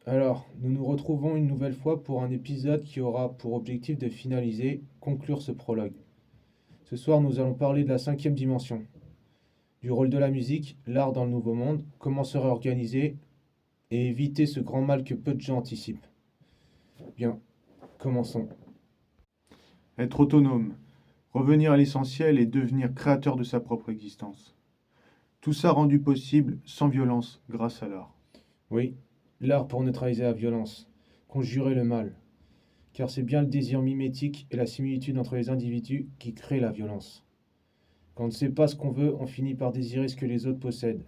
Alors, nous nous retrouvons une nouvelle fois pour un épisode qui aura pour objectif de finaliser, conclure ce prologue. Ce soir, nous allons parler de la cinquième dimension, du rôle de la musique, l'art dans le nouveau monde, comment se réorganiser et éviter ce grand mal que peu de gens anticipent. Bien, commençons. Être autonome, revenir à l'essentiel et devenir créateur de sa propre existence. Tout ça rendu possible sans violence grâce à l'art. Oui, l'art pour neutraliser la violence, conjurer le mal, car c'est bien le désir mimétique et la similitude entre les individus qui créent la violence. Quand on ne sait pas ce qu'on veut, on finit par désirer ce que les autres possèdent.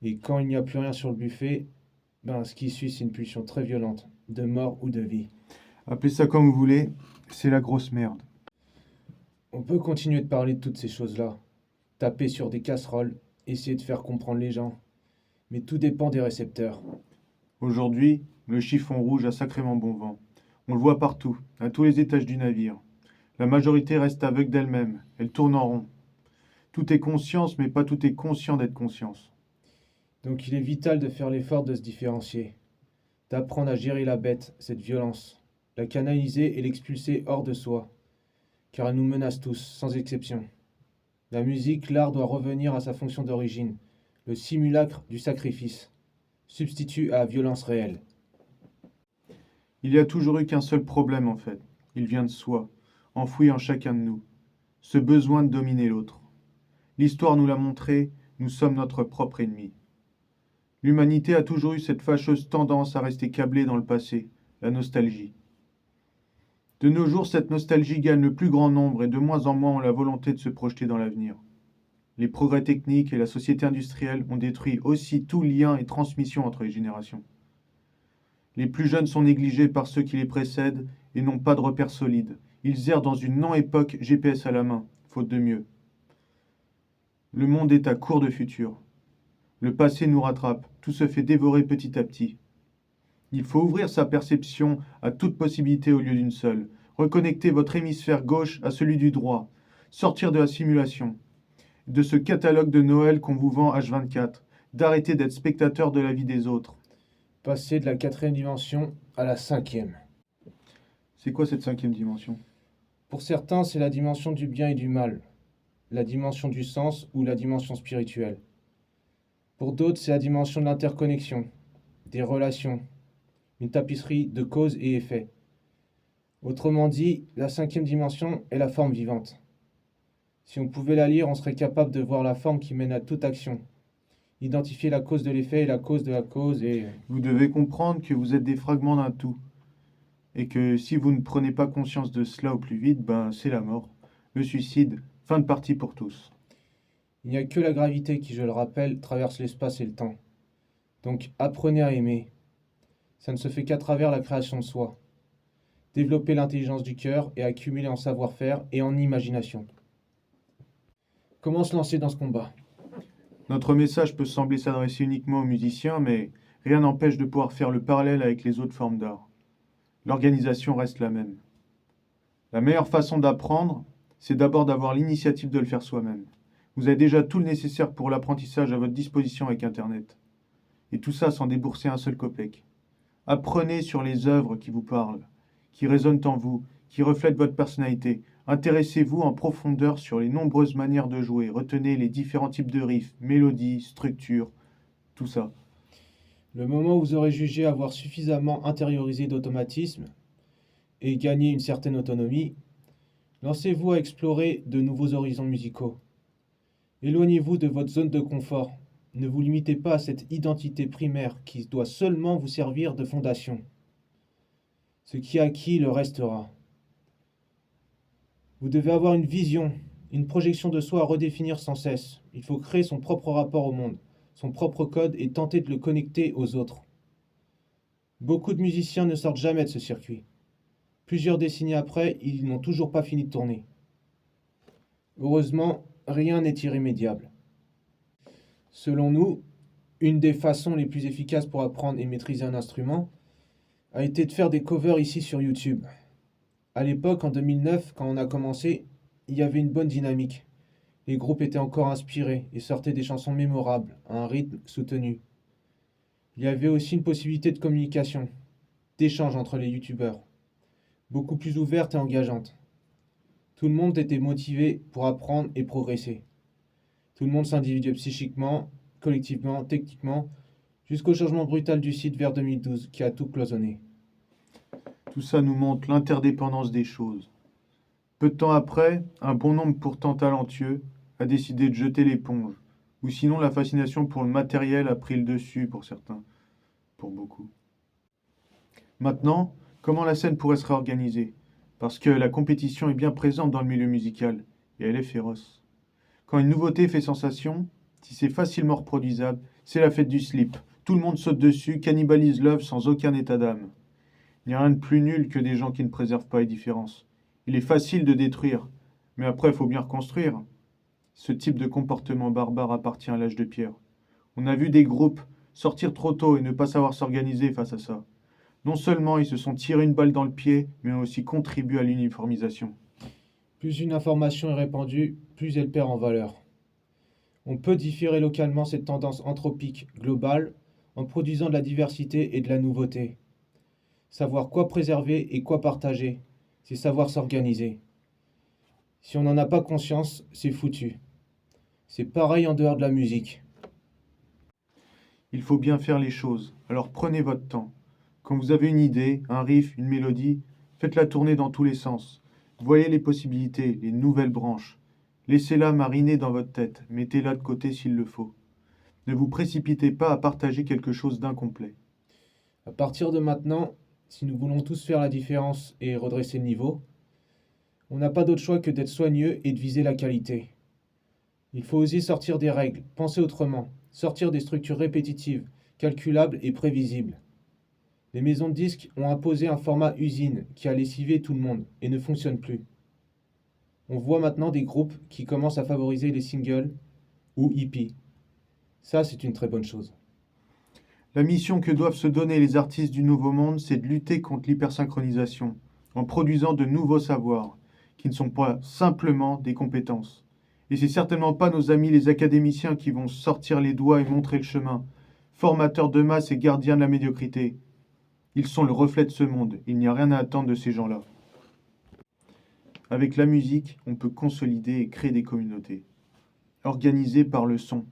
Et quand il n'y a plus rien sur le buffet, ce qui suit, c'est une pulsion très violente, de mort ou de vie. Appelez ça comme vous voulez, c'est la grosse merde. On peut continuer de parler de toutes ces choses-là, taper sur des casseroles, essayer de faire comprendre les gens, mais tout dépend des récepteurs. Aujourd'hui, le chiffon rouge a sacrément bon vent. On le voit partout, à tous les étages du navire. La majorité reste aveugle d'elle-même, elle tourne en rond. Tout est conscience, mais pas tout est conscient d'être conscience. Donc il est vital de faire l'effort de se différencier, d'apprendre à gérer la bête, cette violence, la canaliser et l'expulser hors de soi, car elle nous menace tous, sans exception. La musique, l'art doit revenir à sa fonction d'origine, le simulacre du sacrifice, substitut à la violence réelle. Il n'y a toujours eu qu'un seul problème en fait. Il vient de soi, enfoui en chacun de nous. Ce besoin de dominer l'autre. L'histoire nous l'a montré, nous sommes notre propre ennemi. L'humanité a toujours eu cette fâcheuse tendance à rester câblée dans le passé, la nostalgie. De nos jours, cette nostalgie gagne le plus grand nombre et de moins en moins ont la volonté de se projeter dans l'avenir. Les progrès techniques et la société industrielle ont détruit aussi tout lien et transmission entre les générations. Les plus jeunes sont négligés par ceux qui les précèdent et n'ont pas de repères solides. Ils errent dans une non-époque GPS à la main, faute de mieux. Le monde est à court de futur. Le passé nous rattrape, tout se fait dévorer petit à petit. Il faut ouvrir sa perception à toute possibilité au lieu d'une seule, reconnecter votre hémisphère gauche à celui du droit, sortir de la simulation, de ce catalogue de Noël qu'on vous vend H24, d'arrêter d'être spectateur de la vie des autres. Passer de la quatrième dimension à la cinquième. C'est quoi cette cinquième dimension? Pour certains, c'est la dimension du bien et du mal, la dimension du sens ou la dimension spirituelle. Pour d'autres, c'est la dimension de l'interconnexion, des relations, une tapisserie de cause et effet. Autrement dit, la cinquième dimension est la forme vivante. Si on pouvait la lire, on serait capable de voir la forme qui mène à toute action, identifier la cause de l'effet et la cause de la cause et... Vous devez comprendre que vous êtes des fragments d'un tout. Et que si vous ne prenez pas conscience de cela au plus vite, c'est la mort. Le suicide, fin de partie pour tous. Il n'y a que la gravité qui, je le rappelle, traverse l'espace et le temps. Donc apprenez à aimer. Ça ne se fait qu'à travers la création de soi. Développer l'intelligence du cœur et accumuler en savoir-faire et en imagination. Comment se lancer dans ce combat? Notre message peut sembler s'adresser uniquement aux musiciens, mais rien n'empêche de pouvoir faire le parallèle avec les autres formes d'art. L'organisation reste la même. La meilleure façon d'apprendre, c'est d'abord d'avoir l'initiative de le faire soi-même. Vous avez déjà tout le nécessaire pour l'apprentissage à votre disposition avec Internet. Et tout ça sans débourser un seul copec. Apprenez sur les œuvres qui vous parlent, qui résonnent en vous, qui reflètent votre personnalité. Intéressez-vous en profondeur sur les nombreuses manières de jouer. Retenez les différents types de riffs, mélodies, structures, tout ça. Le moment où vous aurez jugé avoir suffisamment intériorisé d'automatisme et gagné une certaine autonomie, lancez-vous à explorer de nouveaux horizons musicaux. Éloignez-vous de votre zone de confort. Ne vous limitez pas à cette identité primaire qui doit seulement vous servir de fondation. Ce qui est acquis le restera. Vous devez avoir une vision, une projection de soi à redéfinir sans cesse. Il faut créer son propre rapport au monde, son propre code et tenter de le connecter aux autres. Beaucoup de musiciens ne sortent jamais de ce circuit. Plusieurs décennies après, ils n'ont toujours pas fini de tourner. Heureusement, rien n'est irrémédiable. Selon nous, une des façons les plus efficaces pour apprendre et maîtriser un instrument a été de faire des covers ici sur YouTube. À l'époque, en 2009, quand on a commencé, il y avait une bonne dynamique. Les groupes étaient encore inspirés et sortaient des chansons mémorables, à un rythme soutenu. Il y avait aussi une possibilité de communication, d'échange entre les youtubeurs, beaucoup plus ouverte et engageante. Tout le monde était motivé pour apprendre et progresser. Tout le monde s'individuait psychiquement, collectivement, techniquement, jusqu'au changement brutal du site vers 2012 qui a tout cloisonné. Tout ça nous montre l'interdépendance des choses. Peu de temps après, un bon nombre pourtant talentueux a décidé de jeter l'éponge, ou sinon la fascination pour le matériel a pris le dessus pour certains, pour beaucoup. Maintenant, comment la scène pourrait se réorganiser? Parce que la compétition est bien présente dans le milieu musical, et elle est féroce. Quand une nouveauté fait sensation, si c'est facilement reproduisable, c'est la fête du slip. Tout le monde saute dessus, cannibalise l'œuvre sans aucun état d'âme. Il n'y a rien de plus nul que des gens qui ne préservent pas les différences. Il est facile de détruire, mais après il faut bien reconstruire. Ce type de comportement barbare appartient à l'âge de pierre. On a vu des groupes sortir trop tôt et ne pas savoir s'organiser face à ça. Non seulement ils se sont tirés une balle dans le pied, mais ont aussi contribué à l'uniformisation. Plus une information est répandue, plus elle perd en valeur. On peut différer localement cette tendance anthropique globale en produisant de la diversité et de la nouveauté. Savoir quoi préserver et quoi partager, c'est savoir s'organiser. Si on n'en a pas conscience, c'est foutu. C'est pareil en dehors de la musique. Il faut bien faire les choses, alors prenez votre temps. Quand vous avez une idée, un riff, une mélodie, faites-la tourner dans tous les sens. Voyez les possibilités, les nouvelles branches. Laissez-la mariner dans votre tête, mettez-la de côté s'il le faut. Ne vous précipitez pas à partager quelque chose d'incomplet. À partir de maintenant, si nous voulons tous faire la différence et redresser le niveau, on n'a pas d'autre choix que d'être soigneux et de viser la qualité. Il faut oser sortir des règles, penser autrement, sortir des structures répétitives, calculables et prévisibles. Les maisons de disques ont imposé un format usine qui a lessivé tout le monde et ne fonctionne plus. On voit maintenant des groupes qui commencent à favoriser les singles ou hippies. Ça, c'est une très bonne chose. La mission que doivent se donner les artistes du Nouveau Monde, c'est de lutter contre l'hypersynchronisation, en produisant de nouveaux savoirs, qui ne sont pas simplement des compétences. Et c'est certainement pas nos amis les académiciens qui vont sortir les doigts et montrer le chemin, formateurs de masse et gardiens de la médiocrité. Ils sont le reflet de ce monde, il n'y a rien à attendre de ces gens-là. Avec la musique, on peut consolider et créer des communautés, organisées par le son.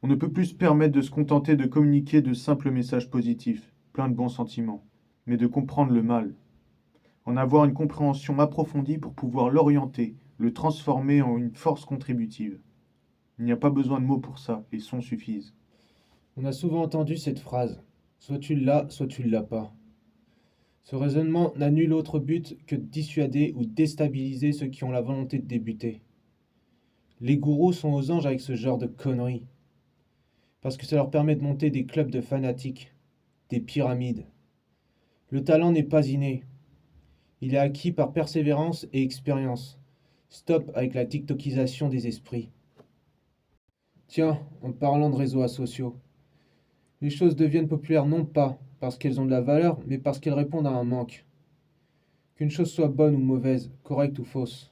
On ne peut plus se permettre de se contenter de communiquer de simples messages positifs, pleins de bons sentiments, mais de comprendre le mal. En avoir une compréhension approfondie pour pouvoir l'orienter, le transformer en une force contributive. Il n'y a pas besoin de mots pour ça, les sons suffisent. On a souvent entendu cette phrase. Soit tu l'as, soit tu ne l'as pas. Ce raisonnement n'a nul autre but que de dissuader ou déstabiliser ceux qui ont la volonté de débuter. Les gourous sont aux anges avec ce genre de conneries. Parce que ça leur permet de monter des clubs de fanatiques, des pyramides. Le talent n'est pas inné. Il est acquis par persévérance et expérience. Stop avec la tiktokisation des esprits. Tiens, en parlant de réseaux sociaux, les choses deviennent populaires non pas parce qu'elles ont de la valeur, mais parce qu'elles répondent à un manque. Qu'une chose soit bonne ou mauvaise, correcte ou fausse,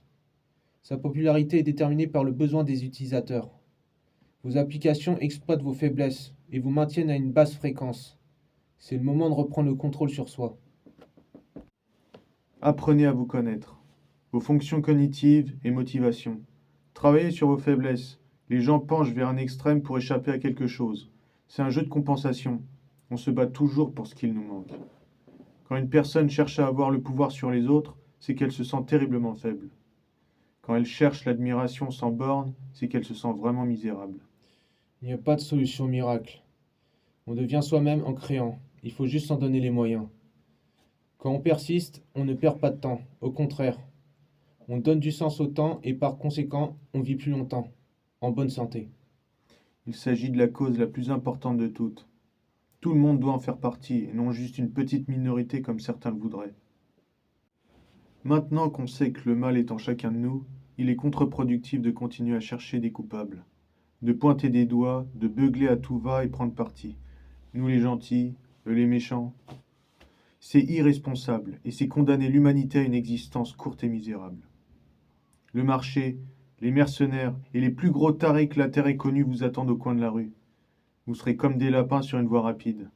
sa popularité est déterminée par le besoin des utilisateurs. Vos applications exploitent vos faiblesses et vous maintiennent à une basse fréquence. C'est le moment de reprendre le contrôle sur soi. Apprenez à vous connaître. Vos fonctions cognitives et motivations. Travaillez sur vos faiblesses. Les gens penchent vers un extrême pour échapper à quelque chose. C'est un jeu de compensation. On se bat toujours pour ce qu'il nous manque. Quand une personne cherche à avoir le pouvoir sur les autres, c'est qu'elle se sent terriblement faible. Quand elle cherche l'admiration sans borne, c'est qu'elle se sent vraiment misérable. Il n'y a pas de solution miracle. On devient soi-même en créant. Il faut juste s'en donner les moyens. Quand on persiste, on ne perd pas de temps. Au contraire, on donne du sens au temps et par conséquent, on vit plus longtemps, en bonne santé. Il s'agit de la cause la plus importante de toutes. Tout le monde doit en faire partie, et non juste une petite minorité comme certains le voudraient. Maintenant qu'on sait que le mal est en chacun de nous, il est contre-productif de continuer à chercher des coupables, de pointer des doigts, de beugler à tout va et prendre parti. Nous les gentils, eux les méchants. C'est irresponsable et c'est condamner l'humanité à une existence courte et misérable. Le marché, les mercenaires et les plus gros tarés que la terre ait connus vous attendent au coin de la rue. Vous serez comme des lapins sur une voie rapide.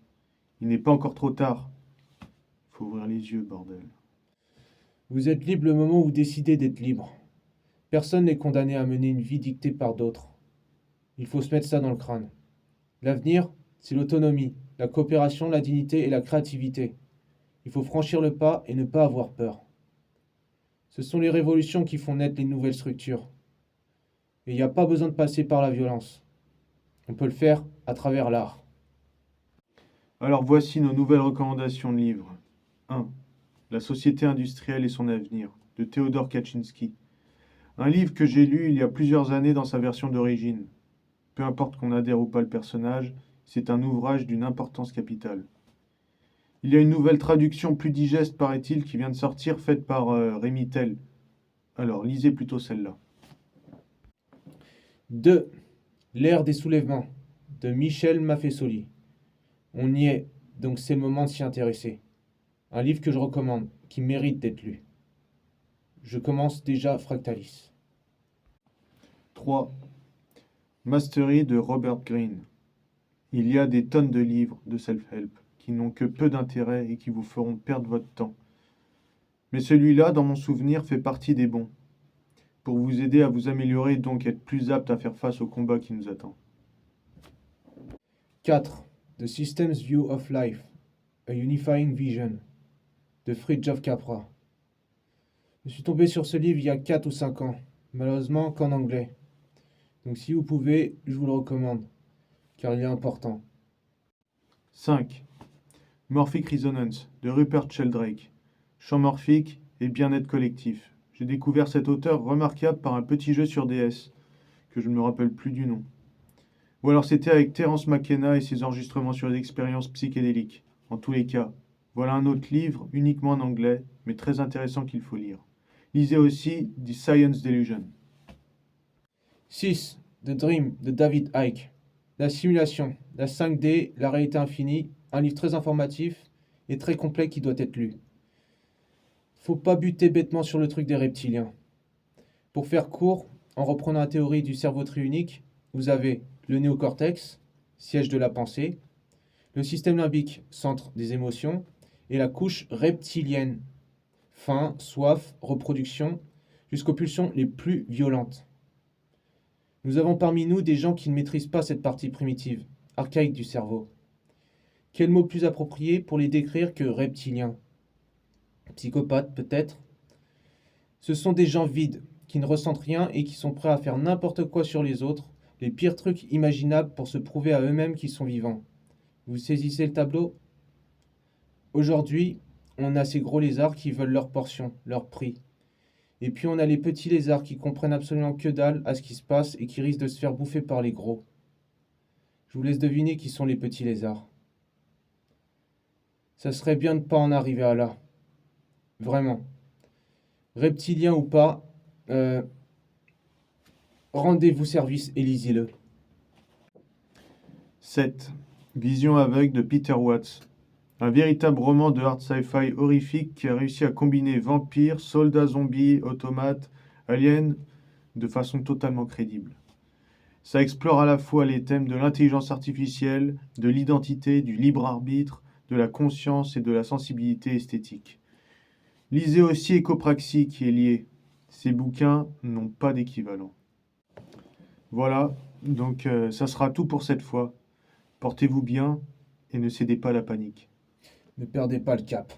Il n'est pas encore trop tard. Il faut ouvrir les yeux, bordel. Vous êtes libre le moment où vous décidez d'être libre. Personne n'est condamné à mener une vie dictée par d'autres. Il faut se mettre ça dans le crâne. L'avenir, c'est l'autonomie, la coopération, la dignité et la créativité. Il faut franchir le pas et ne pas avoir peur. Ce sont les révolutions qui font naître les nouvelles structures. Et il n'y a pas besoin de passer par la violence. On peut le faire à travers l'art. Alors voici nos nouvelles recommandations de livres. 1. La société industrielle et son avenir, de Théodore Kaczynski. Un livre que j'ai lu il y a plusieurs années dans sa version d'origine. Peu importe qu'on adhère ou pas le personnage, c'est un ouvrage d'une importance capitale. Il y a une nouvelle traduction plus digeste, paraît-il, qui vient de sortir, faite par Rémy Tell. Alors, lisez plutôt celle-là. 2. L'ère des soulèvements, de Michel Maffesoli. On y est, donc c'est le moment de s'y intéresser. Un livre que je recommande, qui mérite d'être lu. Je commence déjà Fractalis. 3. Mastery de Robert Greene. Il y a des tonnes de livres de self-help qui n'ont que peu d'intérêt et qui vous feront perdre votre temps. Mais celui-là, dans mon souvenir, fait partie des bons, pour vous aider à vous améliorer et donc être plus apte à faire face au combat qui nous attend. 4. The System's View of Life, A Unifying Vision, de Fritjof Capra. Je suis tombé sur ce livre il y a 4 ou 5 ans, malheureusement qu'en anglais. Donc si vous pouvez, je vous le recommande, car il est important. 5. Morphic Resonance de Rupert Sheldrake. Champ morphique et bien-être collectif. J'ai découvert cet auteur remarquable par un petit jeu sur DS, que je ne me rappelle plus du nom. Ou alors c'était avec Terence McKenna et ses enregistrements sur les expériences psychédéliques. En tous les cas, voilà un autre livre, uniquement en anglais, mais très intéressant qu'il faut lire. Lisez aussi The Science Delusion. 6. The Dream, de David Icke. La simulation, la 5D, la réalité infinie, un livre très informatif et très complet qui doit être lu. Faut pas buter bêtement sur le truc des reptiliens. Pour faire court, en reprenant la théorie du cerveau triunique, vous avez le néocortex, siège de la pensée, le système limbique, centre des émotions, et la couche reptilienne, faim, soif, reproduction, jusqu'aux pulsions les plus violentes. Nous avons parmi nous des gens qui ne maîtrisent pas cette partie primitive, archaïque du cerveau. Quel mot plus approprié pour les décrire que reptiliens? Psychopathes peut-être? Ce sont des gens vides, qui ne ressentent rien et qui sont prêts à faire n'importe quoi sur les autres, les pires trucs imaginables pour se prouver à eux-mêmes qu'ils sont vivants. Vous saisissez le tableau? Aujourd'hui, on a ces gros lézards qui veulent leur portion, leur prix. Et puis on a les petits lézards qui comprennent absolument que dalle à ce qui se passe et qui risquent de se faire bouffer par les gros. Je vous laisse deviner qui sont les petits lézards. Ça serait bien de ne pas en arriver à là. Vraiment. Reptilien ou pas, rendez-vous service et lisez-le. 7. Vision aveugle de Peter Watts. Un véritable roman de hard sci-fi horrifique qui a réussi à combiner vampires, soldats zombies, automates, aliens de façon totalement crédible. Ça explore à la fois les thèmes de l'intelligence artificielle, de l'identité, du libre arbitre, de la conscience et de la sensibilité esthétique. Lisez aussi Écopraxie qui est lié. Ces bouquins n'ont pas d'équivalent. Voilà, donc ça sera tout pour cette fois. Portez-vous bien et ne cédez pas à la panique. Ne perdez pas le cap.